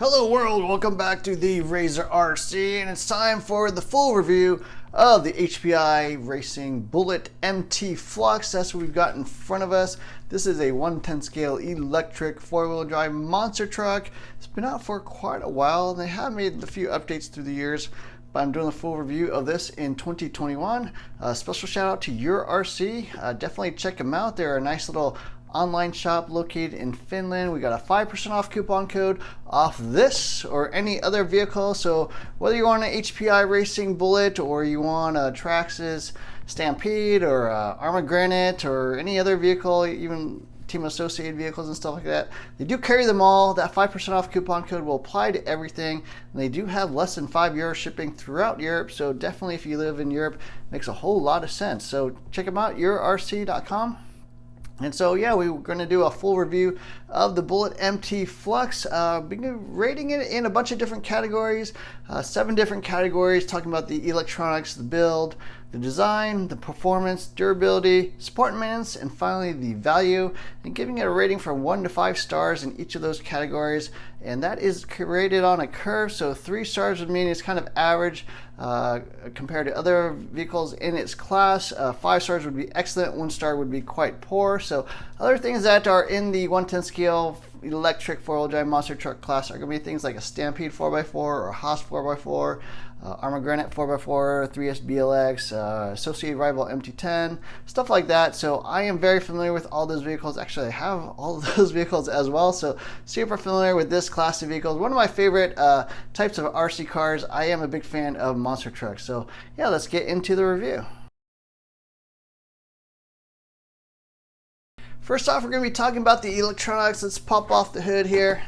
Hello world, welcome back to the Razor RC, and it's time for the full review of the HPI Racing Bullet MT Flux. That's what we've got in front of us. This is a 1/10 scale electric four-wheel drive monster truck. It's been out for quite a while, and they have made a few updates through the years, but I'm doing a full review of this in 2021. Special shout out to Your RC. Definitely check them out. They're a nice little online shop located in Finland. We got a 5% off coupon code off this or any other vehicle. So whether you want an HPI Racing Bullet or you want a Traxxas Stampede or Armored Granite or any other vehicle, even team associated vehicles and stuff like that, they do carry them all. That 5% off coupon code will apply to everything, and they do have less than €5 shipping throughout Europe. So definitely, if you live in Europe, it makes a whole lot of sense. So check them out, yourrc.com. And so yeah, we're going to do a full review of the Bullet MT Flux. Rating it in a bunch of different categories, 7 different categories, talking about the electronics, the build, the design, the performance, durability, support and maintenance, and finally the value, and giving it a rating from 1 to 5 stars in each of those categories. And that is rated on a curve, so 3 stars would mean it's kind of average compared to other vehicles in its class. 5 stars would be excellent, 1 star would be quite poor. So other things that are in the 1/10 scale electric four-wheel drive monster truck class are going to be things like a Stampede 4x4 or a Haas 4x4, Armored Granite 4x4, 3S BLX, associated rival MT10, stuff like that. So I am very familiar with all those vehicles. Actually, I have all of those vehicles as well, so super familiar with this class of vehicles. One of my favorite types of RC cars. I am a big fan of monster trucks. So yeah, let's get into the review. First off, we're going to be talking about the electronics. Let's pop off the hood here,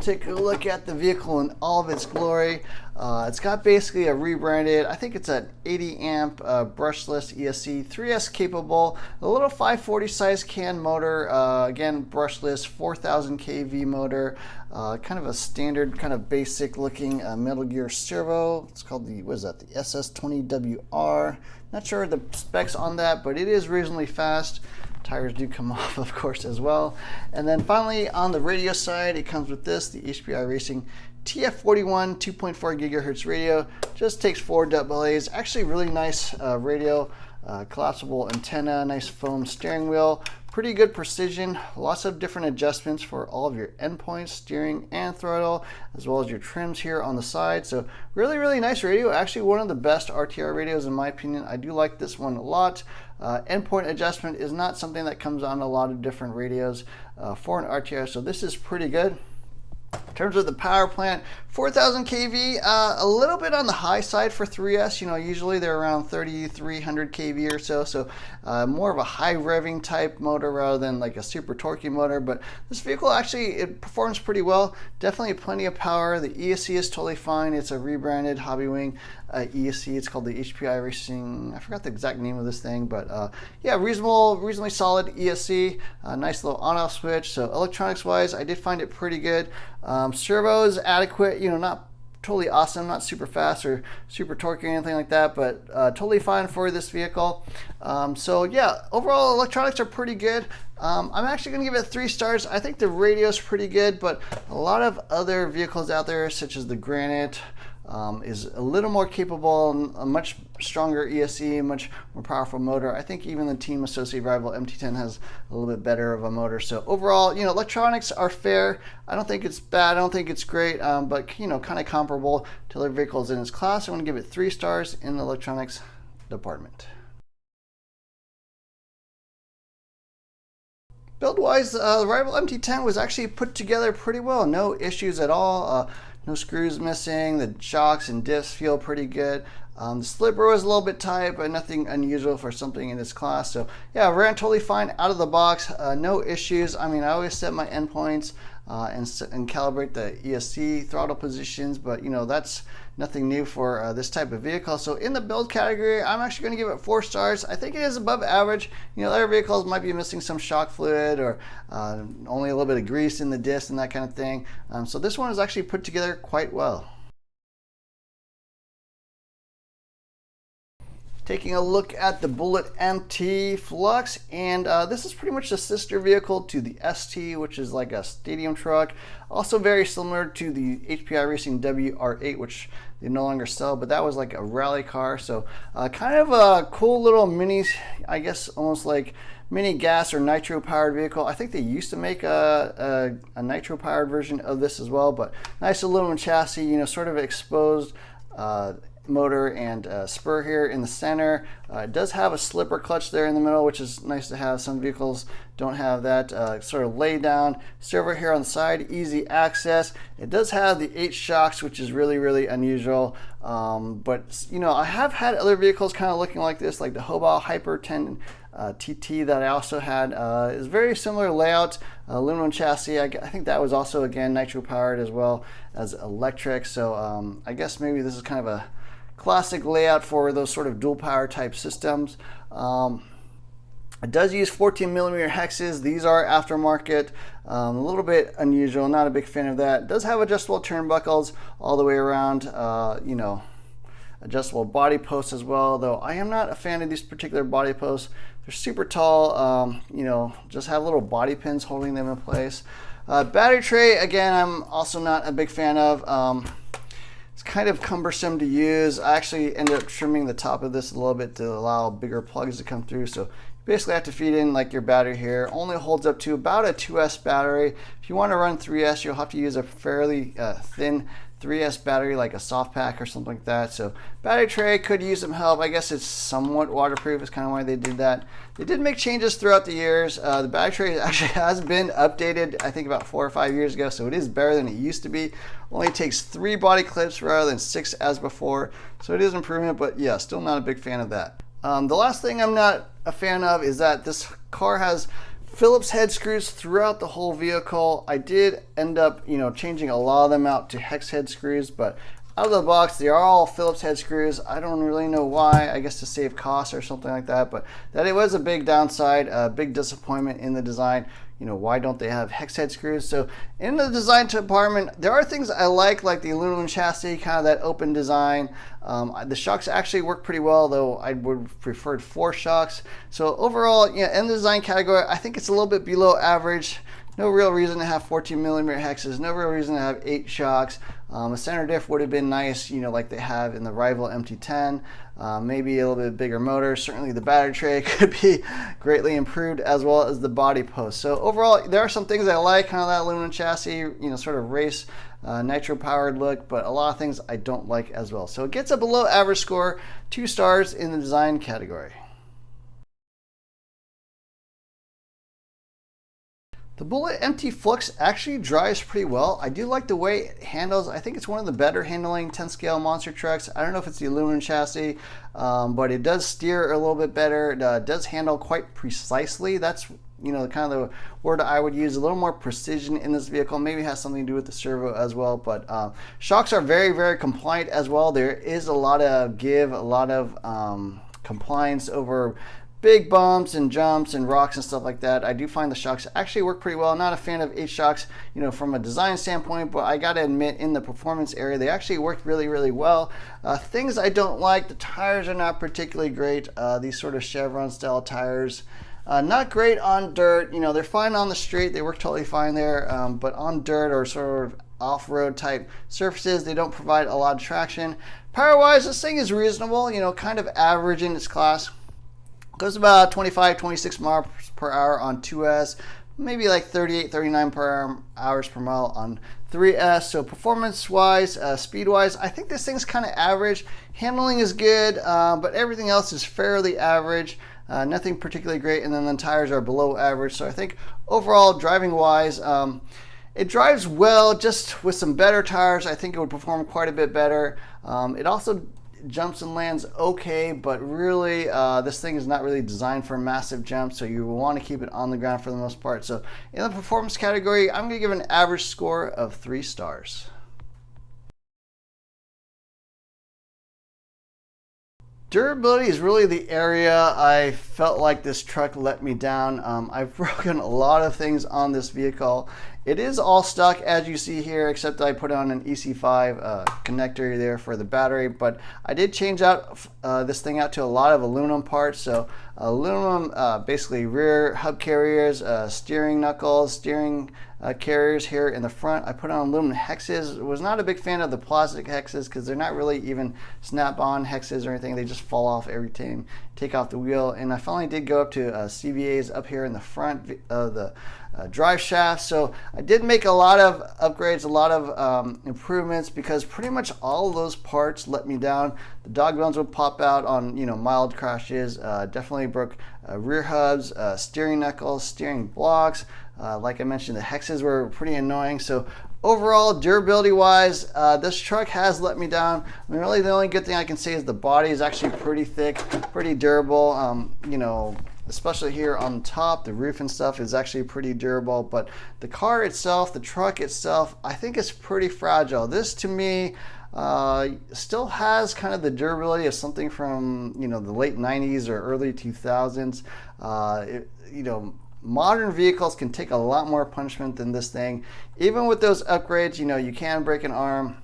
take a look at the vehicle in all of its glory. It's got basically a rebranded, I think it's an 80 amp brushless ESC, 3S capable, a little 540 size can motor, again brushless, 4000 kV motor, kind of a standard, kind of basic looking Metal Gear servo. It's called the, what is that, the SS20WR. Not sure the specs on that, but it is reasonably fast. Tires do come off, of course, as well. And then finally, on the radio side, it comes with this, the HPI Racing TF41 2.4 gigahertz radio. Just takes 4 AA's. Actually, really nice radio, collapsible antenna, nice foam steering wheel, pretty good precision, lots of different adjustments for all of your endpoints, steering and throttle, as well as your trims here on the side. So really, really nice radio. Actually, one of the best RTR radios in my opinion. I do like this one a lot. Endpoint adjustment is not something that comes on a lot of different radios for an RTR, so this is pretty good. In terms of the power plant, 4000 kV, a little bit on the high side for 3S. You know, usually they're around 3300 kV or so, so more of a high revving type motor rather than like a super torquey motor. But this vehicle actually, it performs pretty well. Definitely plenty of power. The ESC is totally fine. It's a rebranded Hobby Wing ESC. It's called the HPI Racing, I forgot the exact name of this thing, but yeah, reasonably solid ESC. Nice little on-off switch. So electronics wise, I did find it pretty good. Servo is adequate, you know, not totally awesome, not super fast or super torquey or anything like that, but totally fine for this vehicle. So yeah, overall electronics are pretty good. I'm actually going to give it 3 stars. I think the radio is pretty good, but a lot of other vehicles out there, such as the Granite, is a little more capable, a much stronger ESC, much more powerful motor. I think even the team associated rival MT10 has a little bit better of a motor. So overall, you know, electronics are fair. I don't think it's bad. I don't think it's great, but you know, kind of comparable to other vehicles in its class. I'm going to give it 3 stars in the electronics department. Build-wise, the rival MT10 was actually put together pretty well. No issues at all. No screws missing. The shocks and discs feel pretty good. The slipper was a little bit tight, but nothing unusual for something in this class. So yeah, ran totally fine out of the box. No issues. I mean, I always set my endpoints and calibrate the ESC throttle positions, but you know, that's nothing new for this type of vehicle. So in the build category, I'm actually going to give it 4 stars. I think it is above average. You know, other vehicles might be missing some shock fluid or only a little bit of grease in the disc and that kind of thing. So this one is actually put together quite well. Taking a look at the Bullet MT Flux, and this is pretty much a sister vehicle to the ST, which is like a stadium truck. Also very similar to the HPI Racing WR8, which they no longer sell, but that was like a rally car. So kind of a cool little mini, I guess almost like mini gas or nitro powered vehicle. I think they used to make a nitro powered version of this as well, but nice aluminum chassis, you know, sort of exposed motor and spur here in the center. It does have a slipper clutch there in the middle, which is nice to have. Some vehicles don't have that. Sort of lay down servo here on the side, easy access. It does have the 8 shocks, which is really unusual. But you know, I have had other vehicles kind of looking like this, like the Hobao Hyper 10 TT that I also had. Is very similar layout, aluminum chassis. I think that was also again nitro powered as well as electric. So I guess maybe this is kind of a classic layout for those sort of dual power type systems. It does use 14mm hexes. These are aftermarket, a little bit unusual, not a big fan of that. It does have adjustable turnbuckles all the way around, you know, adjustable body posts as well, though I am not a fan of these particular body posts. They're super tall, you know, just have little body pins holding them in place. Battery tray, again, I'm also not a big fan of. It's kind of cumbersome to use. I actually ended up trimming the top of this a little bit to allow bigger plugs to come through. So you basically have to feed in like your battery here. Only holds up to about a 2S battery. If you want to run 3S, you'll have to use a fairly thin 3S battery, like a soft pack or something like that. So battery tray could use some help. I guess it's somewhat waterproof. It's kind of why they did that. They did make changes throughout the years. The battery tray actually has been updated, I think about 4 or 5 years ago, so it is better than it used to be. Only takes 3 body clips rather than 6 as before, so it is an improvement, but yeah, still not a big fan of that. The last thing I'm not a fan of is that this car has Phillips head screws throughout the whole vehicle. I did end up, you know, changing a lot of them out to hex head screws, but out of the box, they are all Phillips head screws. I don't really know why, I guess to save costs or something like that, but that it was a big downside, a big disappointment in the design. You know, why don't they have hex head screws? So in the design department, there are things I like the aluminum chassis, kind of that open design. The shocks actually work pretty well, though I would have preferred 4 shocks. So overall, yeah, in the design category, I think it's a little bit below average. No real reason to have 14mm hexes, no real reason to have 8 shocks. A center diff would have been nice, you know, like they have in the rival MT10. Maybe a little bit bigger motor. Certainly the battery tray could be greatly improved, as well as the body post. So overall, there are some things I like, kind of that aluminum chassis, you know, sort of race nitro powered look, but a lot of things I don't like as well. So it gets a below average score, 2 stars in the design category. The Bullet MT Flux actually drives pretty well. I do like the way it handles. I think it's one of the better handling 10 scale monster trucks. I don't know if it's the aluminum chassis, but it does steer a little bit better. It does handle quite precisely. That's, you know, kind of the word I would use. A little more precision in this vehicle. Maybe it has something to do with the servo as well, but shocks are very compliant as well. There is a lot of give, a lot of compliance over big bumps and jumps and rocks and stuff like that. I do find the shocks actually work pretty well. Not a fan of 8 shocks, you know, from a design standpoint, but I gotta admit, in the performance area, they actually worked really well. Things I don't like, the tires are not particularly great. These sort of chevron style tires, not great on dirt. You know, they're fine on the street, they work totally fine there, but on dirt or sort of off-road type surfaces, they don't provide a lot of traction. Power-wise, this thing is reasonable, you know, kind of average in its class. Goes about 25-26 miles per hour on 2S, maybe like 38-39 hours per mile on 3S. So performance-wise, speed-wise, I think this thing's kind of average. Handling is good, but everything else is fairly average. Nothing particularly great, and then the tires are below average. So I think overall, driving-wise, it drives well. Just with some better tires, I think it would perform quite a bit better. It also jumps and lands okay, but really this thing is not really designed for massive jumps, so you want to keep it on the ground for the most part. So in the performance category, I'm going to give an average score of 3 stars. Durability is really the area I felt like this truck let me down. I've broken a lot of things on this vehicle, It is all stock as you see here, except I put on an EC5 connector there for the battery, but I did change out this thing out to a lot of aluminum parts. So aluminum, basically rear hub carriers, steering knuckles, steering carriers here in the front. I put on aluminum hexes. Was not a big fan of the plastic hexes because they're not really even snap-on hexes or anything. They just fall off every time you take off the wheel. And I finally did go up to CVAs up here in the front of the drive shaft. So I did make a lot of upgrades, a lot of improvements, because pretty much all of those parts let me down. The dog bones would pop out on mild crashes. Definitely broke rear hubs, steering knuckles, steering blocks. Like I mentioned, the hexes were pretty annoying. So overall, durability wise, this truck has let me down. I mean, really the only good thing I can say is the body is actually pretty thick, pretty durable. Especially here on top, the roof and stuff is actually pretty durable, but the car itself, the truck itself, I think is pretty fragile. This to me still has kind of the durability of something from the late 90s or early 2000s. Modern vehicles can take a lot more punishment than this thing. Even with those upgrades, you can break an arm.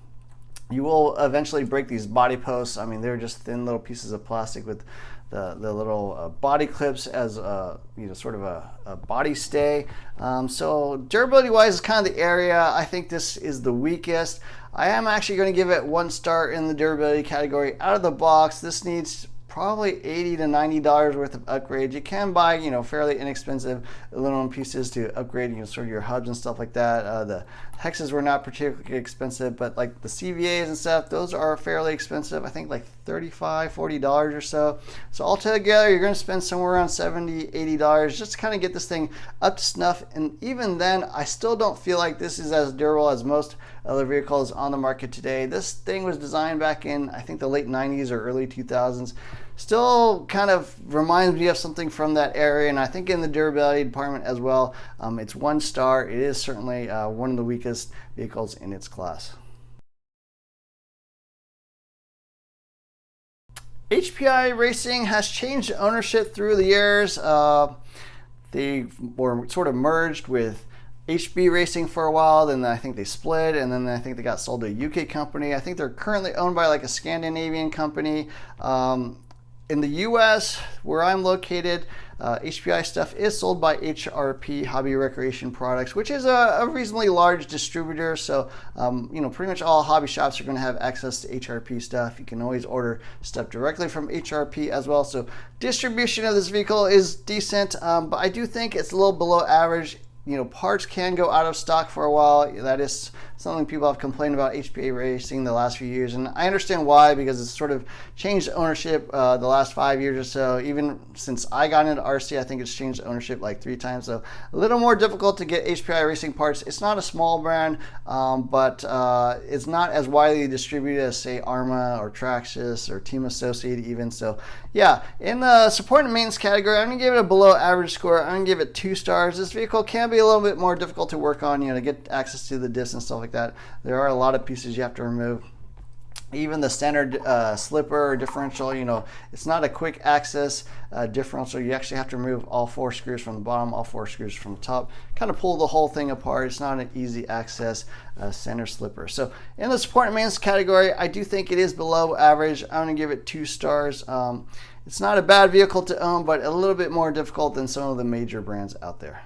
You will eventually break these body posts. I mean, they're just thin little pieces of plastic with the little body clips as sort of a body stay. So durability wise is kind of the area I think this is the weakest. I am actually going to give it 1 star in the durability category out of the box. This needs probably $80 to $90 worth of upgrades. You can buy, fairly inexpensive aluminum pieces to upgrade, sort of your hubs and stuff like that. The hexes were not particularly expensive, but like the CVAs and stuff, those are fairly expensive. I think like $35, $40 or so. So altogether, you're going to spend somewhere around $70, $80 just to kind of get this thing up to snuff. And even then, I still don't feel like this is as durable as most other vehicles on the market today. This thing was designed back in, I think, the late 90s or early 2000s. Still kind of reminds me of something from that area, and I think in the durability department as well, it's 1 star. It is certainly one of the weakest vehicles in its class. HPI Racing has changed ownership through the years. They were sort of merged with HPI Racing for a while, then I think they split, and then I think they got sold to a UK company. I think they're currently owned by like a Scandinavian company. In the US, where I'm located, HPI stuff is sold by HRP Hobby Recreation Products, which is a reasonably large distributor. So, pretty much all hobby shops are going to have access to HRP stuff. You can always order stuff directly from HRP as well. So, distribution of this vehicle is decent, but I do think it's a little below average. Parts can go out of stock for a while. That is something people have complained about HPI Racing the last few years, and I understand why, because it's sort of changed ownership the last 5 years or so. Even since I got into RC, I think it's changed ownership like 3 times, so a little more difficult to get HPI Racing parts. It's not a small brand, but it's not as widely distributed as, say, Arma or Traxxas or Team Associated even. So yeah, in the support and maintenance category, I'm going to give it a below average score. I'm going to give it 2 stars. This vehicle can be a little bit more difficult to work on, to get access to the discs and stuff like that. There are a lot of pieces you have to remove. Even the standard slipper or differential, it's not a quick access differential. You actually have to remove all 4 screws from the bottom, all 4 screws from the top, kind of pull the whole thing apart. It's not an easy access center slipper. So in the support and maintenance category, I do think it is below average. I'm going to give it 2 stars. It's not a bad vehicle to own, but a little bit more difficult than some of the major brands out there.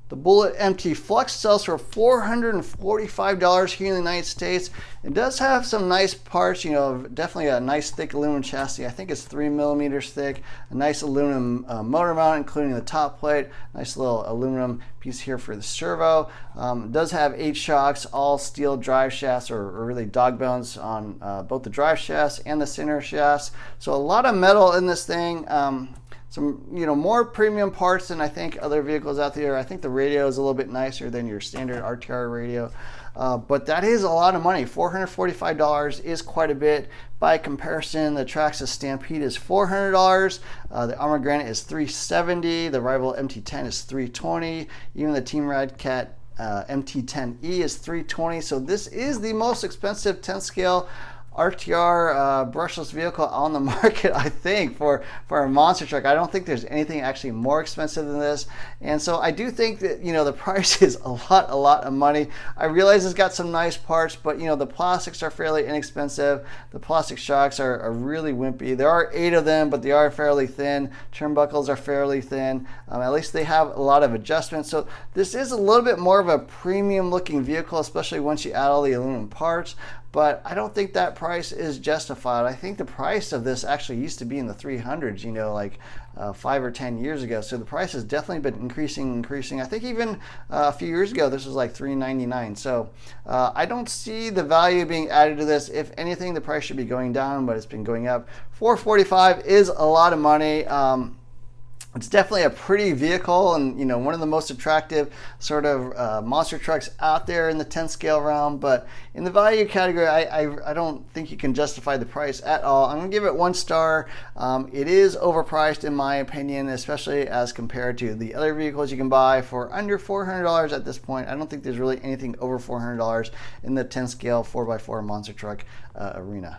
The Bullet MT Flux sells for $445 here in the United States. It does have some nice parts, definitely a nice thick aluminum chassis. I think it's 3 millimeters thick. A nice aluminum motor mount, including the top plate. Nice little aluminum piece here for the servo. It does have 8 shocks, all steel drive shafts, or really dog bones on both the drive shafts and the center shafts. So a lot of metal in this thing. Some more premium parts than I think other vehicles out there. I think the radio is a little bit nicer than your standard RTR radio, but that is a lot of money. $445 is quite a bit. By comparison, the Traxxas Stampede is $400. The Armour Granite is $370. The rival MT10 is $320. Even the Team Radcat MT10E is $320. So this is the most expensive 10 scale RTR brushless vehicle on the market, I think, for a monster truck. I don't think there's anything actually more expensive than this. And so I do think that, you know, the price is a lot of money. I realize it's got some nice parts, but, you know, the plastics are fairly inexpensive. The plastic shocks are really wimpy. There are 8 of them, but they are fairly thin. Turnbuckles are fairly thin. At least they have a lot of adjustments. So this is a little bit more of a premium looking vehicle, especially once you add all the aluminum parts. But I don't think that price is justified. I think the price of this actually used to be in the 300s, you know, like 5 or 10 years ago. So the price has definitely been increasing. I think even a few years ago, this was like $399. So I don't see the value being added to this. If anything, the price should be going down, but it's been going up. $445 is a lot of money. It's definitely a pretty vehicle, and, you know, one of the most attractive sort of monster trucks out there in the 10 scale realm. But in the value category, I don't think you can justify the price at all. I'm gonna give it 1 star. It is overpriced in my opinion, especially as compared to the other vehicles you can buy for under $400 at this point. I don't think there's really anything over $400 in the 10 scale 4x4 monster truck arena.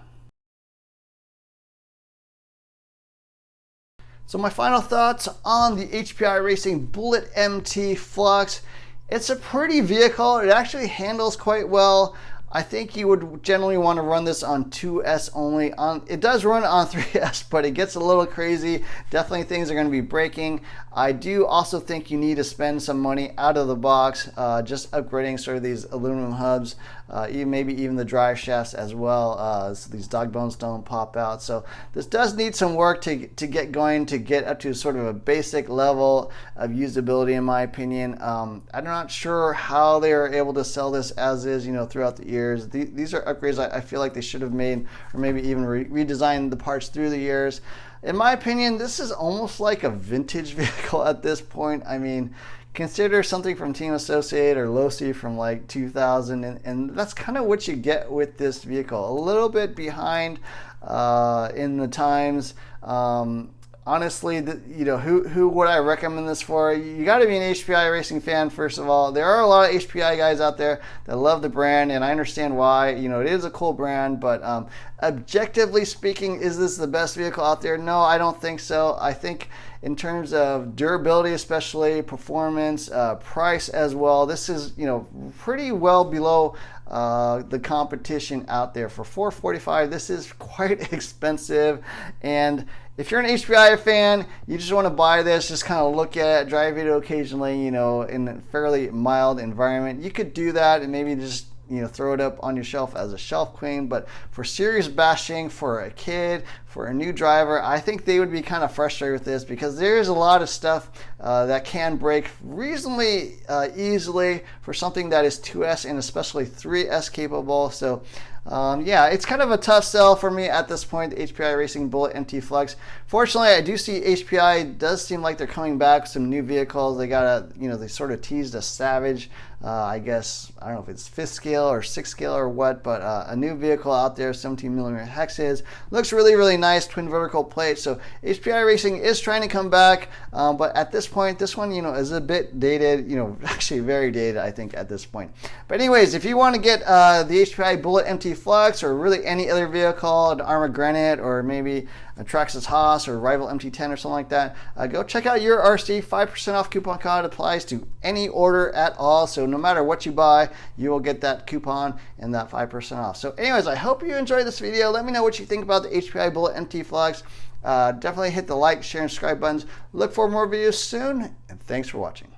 So my final thoughts on the HPI Racing Bullet MT Flux. It's a pretty vehicle. It actually handles quite well. I think you would generally want to run this on 2S only. It does run on 3S, but it gets a little crazy. Definitely things are going to be breaking. I do also think you need to spend some money out of the box, just upgrading sort of these aluminum hubs, maybe even the drive shafts as well, so these dog bones don't pop out. So this does need some work to get going, to get up to sort of a basic level of usability, in my opinion. I'm not sure how they are able to sell this as is, you know, throughout the years. These are upgrades I feel like they should have made, or maybe even redesigned the parts through the years. In my opinion, this is almost like a vintage vehicle at this point. I mean, consider something from Team Associate or Losi from like 2000, and that's kind of what you get with this vehicle. A little bit behind in the times. Honestly, you know, who would I recommend this for? You got to be an HPI racing fan, first of all. There are a lot of HPI guys out there that love the brand, and I understand why. You know, it is a cool brand, but objectively speaking, is this the best vehicle out there? No, I don't think so. I think in terms of durability, especially performance, price as well, this is, you know, pretty well below the competition out there. For $445, this is quite expensive. And if you're an HPI fan, you just want to buy this, just kind of look at it, drive it occasionally, you know, in a fairly mild environment, you could do that and maybe just, you know, throw it up on your shelf as a shelf queen. But for serious bashing, for a kid, for a new driver, I think they would be kind of frustrated with this, because there's a lot of stuff that can break reasonably easily for something that is 2S and especially 3S capable. So yeah, it's kind of a tough sell for me at this point, the HPI Racing Bullet MT Flux. Fortunately, I do see HPI does seem like they're coming back with some new vehicles. They got a, you know, they sort of teased a Savage, I guess, I don't know if it's 5th scale or 6th scale or what, but a new vehicle out there, 17mm hexes. Looks really nice, twin vertical plates. So HPI Racing is trying to come back, but at this point, this one, you know, is a bit dated, you know, actually very dated, I think, at this point. But anyways, if you want to get the HPI Bullet MT Flux, or really any other vehicle, an Armored Granite, or maybe a Traxxas Haas or Rival MT10 or something like that, go check out your RC. 5% off coupon code applies to any order at all. So no matter what you buy, you will get that coupon and that 5% off. So anyways, I hope you enjoyed this video. Let me know what you think about the HPI Bullet MT Flux. Definitely hit the like, share, and subscribe buttons. Look for more videos soon, and thanks for watching.